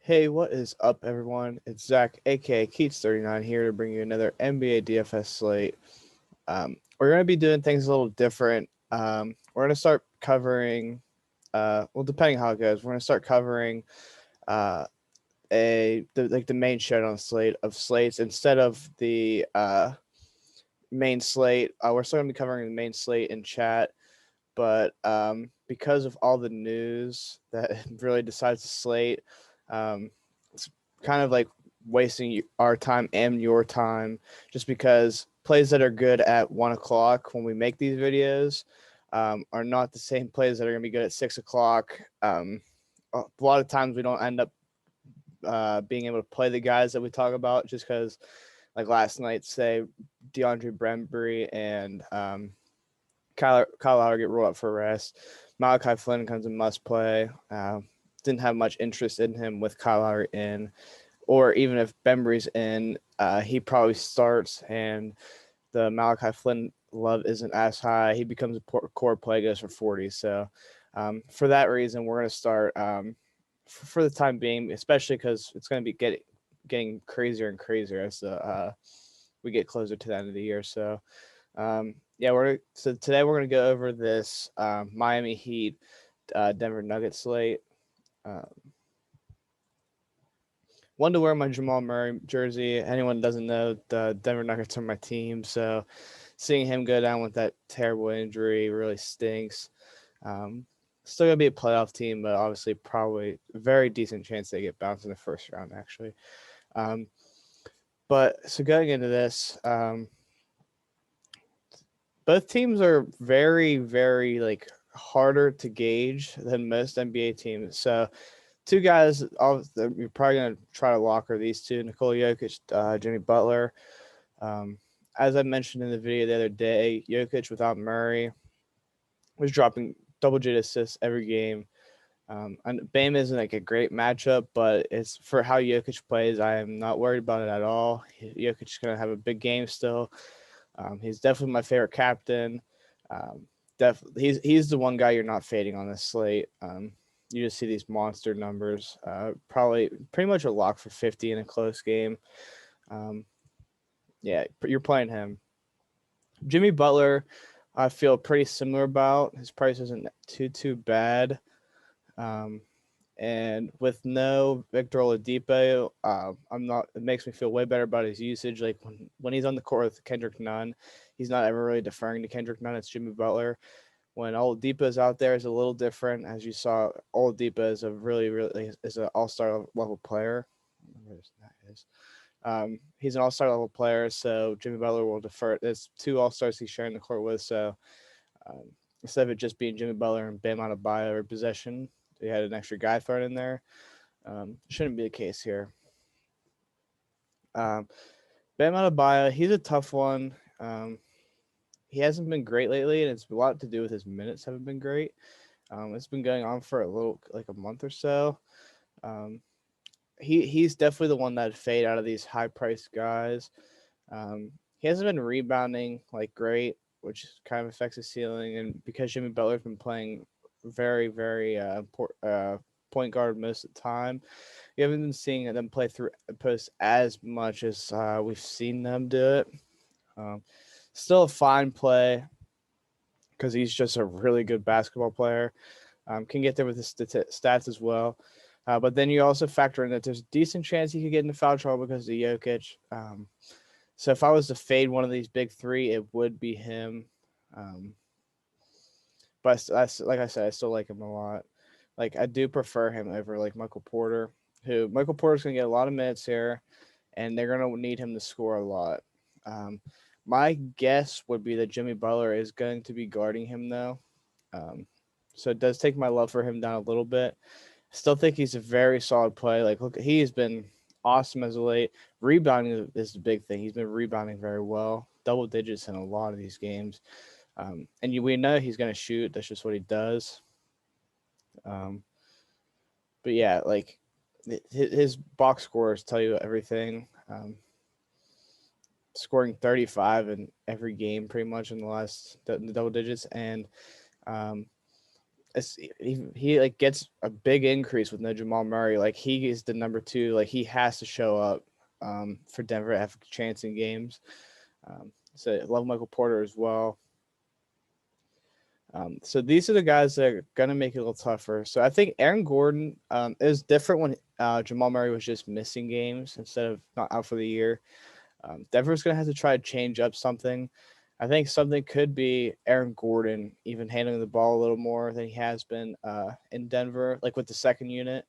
Hey, what is up, everyone? It's Zach, aka Keats39, here to bring you another NBA DFS slate. We're going to be doing things a little different. We're going to start covering, depending how it goes, we're going to start covering uh, the main showdown slate of slates instead of the main slate. We're still going to be covering the main slate in chat, but because of all the news that really decides the slate, it's kind of like wasting our time and your time, just because plays that are good at 1 o'clock when we make these videos are not the same plays that are going to be good at 6 o'clock. A lot of times we don't end up being able to play the guys that we talk about just because, like last night, say DeAndre Brembry and Kyle Lowry get rolled up for rest. Malachi Flynn comes a must play. Didn't have much interest in him with Kyle Lowry in, or even if Bembry's in, he probably starts, and the Malachi Flynn love isn't as high. He becomes a core play, goes for 40. So for that reason, we're going to start for the time being, especially because it's going to be getting crazier and crazier as we get closer to the end of the year. So yeah, so today we're gonna go over this Miami Heat, Denver Nuggets slate. Um, One to wear my Jamal Murray jersey. Anyone doesn't know, the Denver Nuggets are my team, so seeing him go down with that terrible injury really stinks. Um, Still gonna be a playoff team, but obviously probably a very decent chance they get bounced in the first round actually. Um, but so going into this, both teams are very, very like harder to gauge than most NBA teams. So two guys, you're probably gonna try to lock are these two: Nikola Jokic, Jimmy Butler. Um, as I mentioned in the video the other day, Jokic without Murray was dropping double-digit assists every game. And Bam isn't like a great matchup, but it's for how Jokic plays. I am not worried about it at all. Jokic is gonna have a big game still. He's definitely my favorite captain. Um, he's the one guy you're not fading on this slate. You just see these monster numbers. Probably pretty much a lock for 50 in a close game. Um, yeah, you're playing him. Jimmy Butler, I feel pretty similar about. His price isn't too bad. Um, and with no Victor Oladipo, I'm not. It makes me feel way better about his usage. Like when he's on the court with Kendrick Nunn, he's not ever really deferring to Kendrick Nunn. It's Jimmy Butler. When Oladipo's out there, is a little different. As you saw, Oladipo is a really is an all star level player. He's an all star level player, so Jimmy Butler will defer. There's two all stars he's sharing the court with, so um, instead of it just being Jimmy Butler and Bam Adebayo every possession, they had an extra guy thrown in there. Shouldn't be the case here. Um, Bam Adebayo, he's a tough one. He hasn't been great lately, and it's a lot to do with his minutes haven't been great. It's been going on for like a month or so. Um, he's definitely the one that fade out of these high priced guys. He hasn't been rebounding like great, which kind of affects his ceiling. And because Jimmy Butler's been playing very point guard most of the time, you haven't been seeing them play through post as much as we've seen them do it. Um, Still a fine play because he's just a really good basketball player. Can get there with his stats as well. But then you also factor in that there's a decent chance he could get into foul trouble because of Jokic. So if I was to fade one of these big three, it would be him. Um, but like I said, I still like him a lot. Like I do prefer him over like Michael Porter, who Michael Porter's gonna get a lot of minutes here, and they're gonna need him to score a lot. Um, my guess would be that Jimmy Butler is going to be guarding him though. Um, so it does take my love for him down a little bit. Still think he's a very solid play. Like, look, he's been awesome as of late. Rebounding is the big thing. He's been rebounding very well, double digits in a lot of these games. We know he's going to shoot. That's just what he does. Um, but yeah, like his box scores tell you everything. Scoring 35 in every game pretty much in the last double digits. And um, he like gets a big increase with no Jamal Murray. Like he is the number 2. Like he has to show up for Denver to have a chance in games. So I love Michael Porter as well. So these are the guys that are going to make it a little tougher. So I think Aaron Gordon is different when Jamal Murray was just missing games instead of not out for the year. Denver's going to have to try to change up something. I think something could be Aaron Gordon even handling the ball a little more than he has been in Denver, like with the second unit.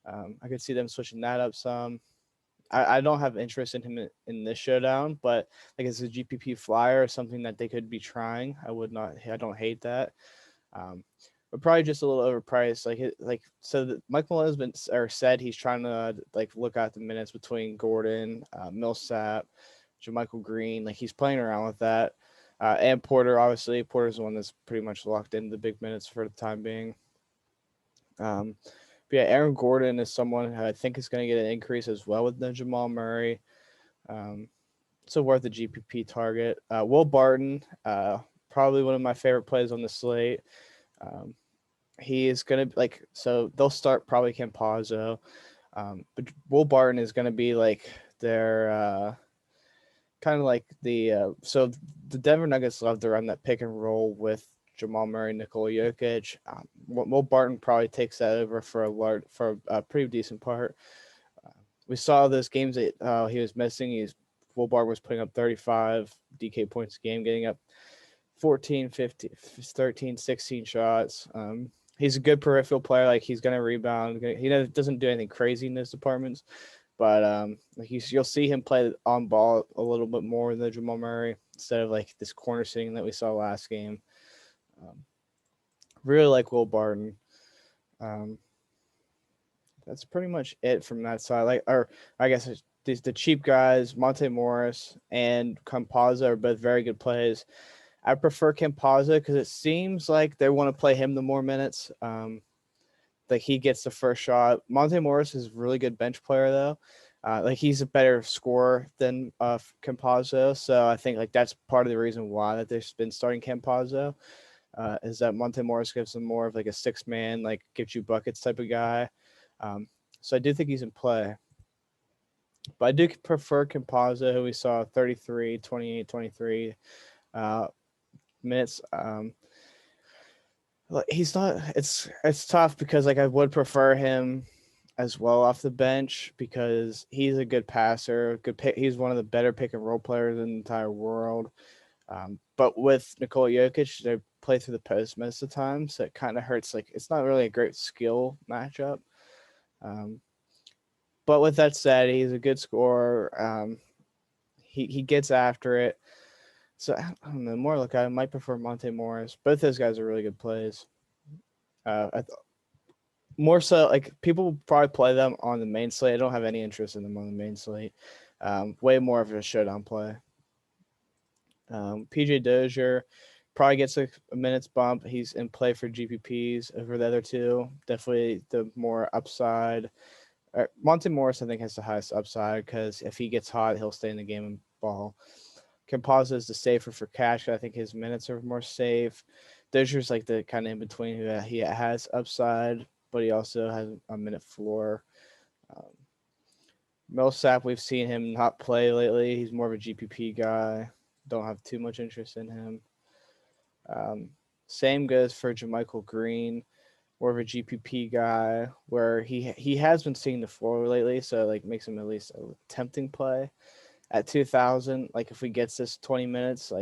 I could see them switching that up some. I don't have interest in him in this showdown, but like as a GPP flyer or something that they could be trying, I don't hate that. But probably just a little overpriced. Mike Malone's been or said he's trying to like look at the minutes between Gordon, Millsap, JaMychal Green. Like he's playing around with that. And Porter, obviously. Porter's the one that's pretty much locked in the big minutes for the time being. But yeah, Aaron Gordon is someone who I think is going to get an increase as well with no Jamal Murray. So worth the GPP target. Will Barton, probably one of my favorite plays on the slate. He is going to so they'll start probably Campazzo. But Will Barton is going to be like their kind of like so the Denver Nuggets love to run that pick and roll with Jamal Murray, Nikola Jokic. Will Barton probably takes that over for a pretty decent part. We saw those games that he was missing. Will Barton was putting up 35 DK points a game, getting up 14, 15, 13, 16 shots. He's a good peripheral player. Like he's going to rebound. He doesn't do anything crazy in those departments, but you'll see him play on ball a little bit more than Jamal Murray instead of like this corner sitting that we saw last game. Really like Will Barton. That's pretty much it from that side. I guess the cheap guys, Monte Morris and Campazzo are both very good plays. I prefer Campazzo because it seems like they want to play him the more minutes. Like he gets the first shot. Monte Morris is a really good bench player though. Like he's a better scorer than Campazzo, so I think like that's part of the reason why that they've been starting Campazzo. Is that Monte Morris gives them more of like a 6-man, like gives you buckets type of guy. So I do think he's in play. But I do prefer Campazzo, who we saw 33, 28, 23 minutes. He's not. It's tough because like I would prefer him as well off the bench because he's a good passer, good pick. He's one of the better pick and roll players in the entire world. But with Nikola Jokic, they play through the post most of the time, so it kind of hurts. Like it's not really a great skill matchup. But with that said, he's a good scorer. He gets after it. So I don't know. More look, I might prefer Monte Morris. Both those guys are really good plays. More so, like people probably play them on the main slate. I don't have any interest in them on the main slate. Way more of a showdown play. PJ Dozier probably gets a minutes bump. He's in play for GPPs over the other two. Definitely the more upside. Monte Morris, I think, has the highest upside because if he gets hot, he'll stay in the game and ball. Campazzo is the safer for cash. I think his minutes are more safe. Dozier's like the kind of in between who he has upside, but he also has a minute floor. Millsap, we've seen him not play lately. He's more of a GPP guy. Don't have too much interest in him. Same goes for JaMychal Green, more of a GPP guy, where he has been seeing the floor lately, so like makes him at least a tempting play. At 2,000, like if we get this 20 minutes,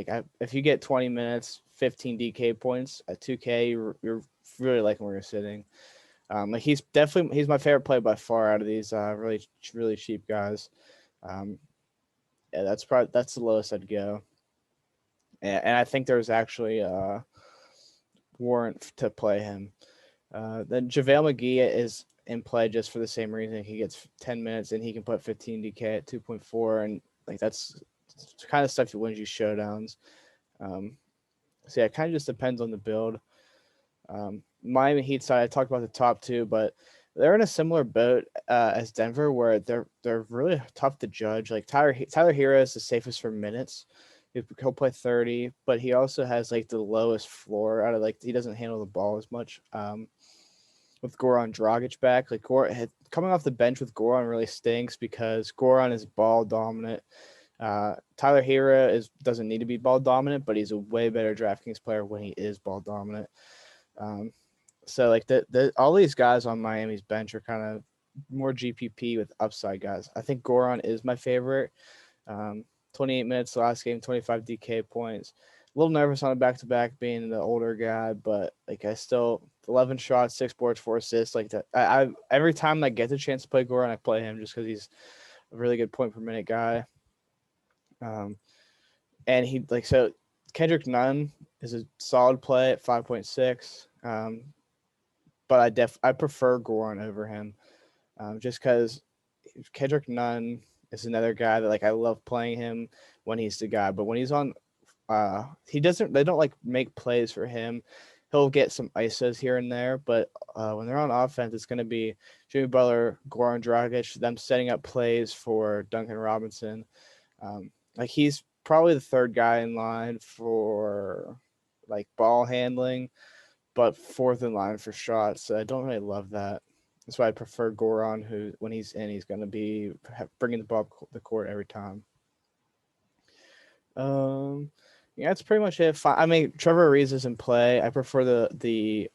if you get 20 minutes, 15 DK points at 2K, you're really liking where you're sitting. Like he's my favorite play by far out of these really really cheap guys. Yeah, that's the lowest I'd go. And I think there's actually a warrant to play him. Then JaVale McGee is in play just for the same reason. He gets 10 minutes and he can put 15 DK at 2.4, and like that's kind of stuff that wins you showdowns. So yeah, it kind of just depends on the build. Miami Heat side, I talked about the top two, but they're in a similar boat as Denver, where they're really tough to judge. Like Tyler Hero is the safest for minutes. He'll play 30, but he also has like the lowest floor out of like he doesn't handle the ball as much. With Goran Dragic back, like coming off the bench with Goran really stinks because Goran is ball dominant. Tyler Hero doesn't need to be ball dominant, but he's a way better DraftKings player when he is ball dominant. So like all these guys on Miami's bench are kind of more GPP with upside guys. I think Goran is my favorite. 28 minutes last game, 25 DK points. A little nervous on a back-to-back being the older guy, but like I still 11 shots, 6 boards, 4 assists. Like that, I every time I get the chance to play Goran, I play him just because he's a really good point per minute guy. And he so Kendrick Nunn is a solid play at 5.6. But I prefer Goran over him, just because Kendrick Nunn is another guy that like I love playing him when he's the guy, but when he's on, they don't like make plays for him. He'll get some ISOs here and there, but when they're on offense, it's going to be Jimmy Butler, Goran Dragic, them setting up plays for Duncan Robinson. Like he's probably the third guy in line for like ball handling, but fourth in line for shots. So I don't really love that. That's why I prefer Goran, who when he's in, he's going to be bringing the ball up the court every time. Yeah, that's pretty much it. I mean, Trevor Ariza is in play. I prefer the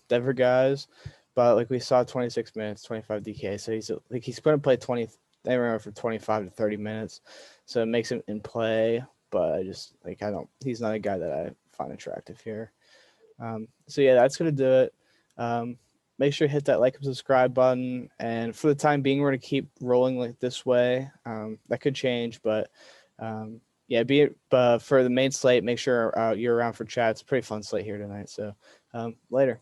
Denver guys, but like we saw, 26 minutes, 25 DK. So he's going to play 20 anywhere from 25 to 30 minutes. So it makes him in play, but I just like he's not a guy that I find attractive here. So yeah, that's gonna do it. Make sure to hit that like and subscribe button. And for the time being, we're gonna keep rolling like this way. That could change, but yeah, for the main slate, make sure you're around for chat. It's a pretty fun slate here tonight. So later.